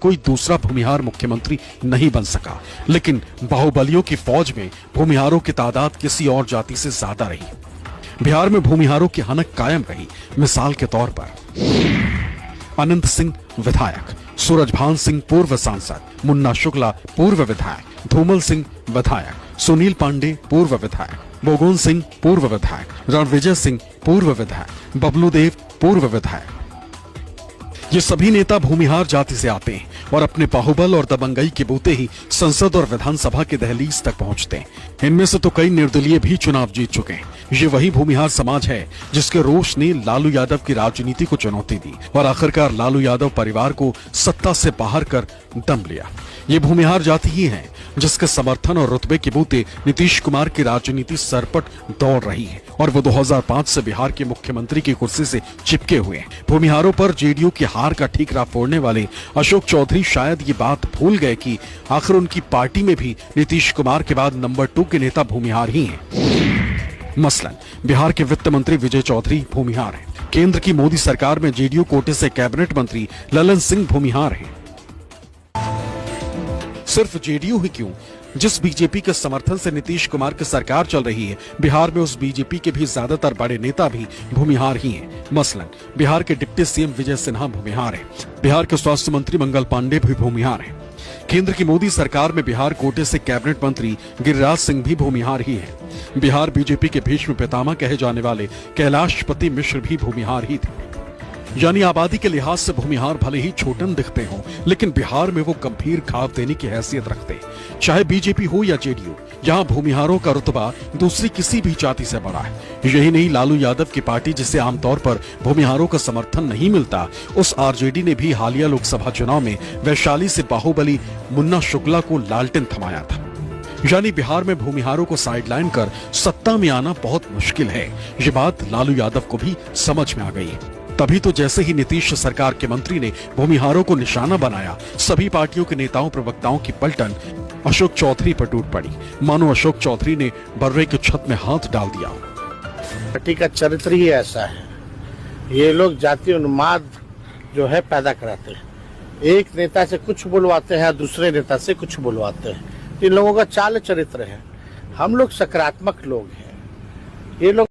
कोई दूसरा भूमिहार मुख्यमंत्री नहीं बन सका, लेकिन बाहुबलियों की फौज में भूमिहारों की तादाद किसी और जाति से ज्यादा रही। बिहार में भूमिहारों की हनक कायम रही। मिसाल के तौर पर अनंत सिंह विधायक, सूरजभान सिंह पूर्व सांसद, मुन्ना शुक्ला पूर्व विधायक, धूमल सिंह विधायक, सुनील पांडे पूर्व विधायक, बोगोन सिंह पूर्व विधायक, रणविजय सिंह पूर्व विधायक, बबलू देव पूर्व विधायक। ये सभी नेता भूमिहार जाति से आते हैं और अपने बाहुबल और दबंगई के बूते ही संसद और विधानसभा के दहलीज तक पहुंचते हैं। इनमें से तो कई निर्दलीय भी चुनाव जीत चुके हैं। ये वही भूमिहार समाज है जिसके रोष ने लालू यादव की राजनीति को चुनौती दी और आखिरकार लालू यादव परिवार को सत्ता से बाहर कर दम लिया। ये भूमिहार जाति ही है जिसके समर्थन और रुतबे के बूते नीतीश कुमार की राजनीति सरपट दौड़ रही है और वो 2005 से बिहार के मुख्यमंत्री की कुर्सी से चिपके हुए हैं। भूमिहारों पर जेडीयू की हार का ठीकरा फोड़ने वाले अशोक चौधरी शायद ये बात भूल गए कि आखिर उनकी पार्टी में भी नीतीश कुमार के बाद नंबर 2 के नेता भूमिहार ही हैं। मसलन बिहार के वित्त मंत्री विजय चौधरी भूमिहार हैं। केंद्र की मोदी सरकार में जेडीयू कोटे से कैबिनेट मंत्री ललन सिंह भूमिहार हैं। सिर्फ जेडीयू ही क्यों, जिस बीजेपी के समर्थन से नीतीश कुमार की सरकार चल रही है, बिहार में उस बीजेपी के भी ज्यादातर बड़े नेता भी भूमिहार ही हैं। मसलन बिहार के डिप्टी सीएम विजय सिन्हा भूमिहार हैं। बिहार के स्वास्थ्य मंत्री मंगल पांडे भी भूमिहार हैं। केंद्र की मोदी सरकार में बिहार कोटे से कैबिनेट मंत्री गिरिराज सिंह भी भूमिहार ही हैं। बिहार बीजेपी के भीष्म पितामह कहे जाने वाले कैलाशपति मिश्र भी भूमिहार ही थे। यानी आबादी के लिहाज से भूमिहार भले ही छोटन दिखते हों, लेकिन बिहार में वो गंभीर घाव देने की हैसियत रखते। चाहे बीजेपी हो या जेडीयू, यहाँ भूमिहारों का रुतबा दूसरी किसी भी जाति से बड़ा है। यही नहीं, लालू यादव की पार्टी, जिसे आमतौर पर भूमिहारों का समर्थन नहीं मिलता, उस आरजेडी ने भी हालिया लोकसभा चुनाव में वैशाली से बाहुबली मुन्ना शुक्ला को लालटेन थमाया था। यानी बिहार में भूमिहारों को साइडलाइन कर सत्ता में आना बहुत मुश्किल है। ये बात लालू यादव को भी समझ में आ गई है। तभी तो जैसे ही नीतीश सरकार के मंत्री ने भूमिहारों को निशाना बनाया, सभी पार्टियों के नेताओं प्रवक्ताओं की पलटन अशोक चौधरी पर टूट पड़ी। मानो अशोक चौधरी ने बर्रे की छत में हाथ डाल दिया। पार्टी का चरित्र ही ऐसा है। ये लोग जाति उन्माद जो है पैदा कराते हैं। एक नेता से कुछ बुलवाते हैं, दूसरे नेता से कुछ बुलवाते हैं। इन लोगों का चाल चरित्र है। हम लोग सकारात्मक लोग हैं। ये लोग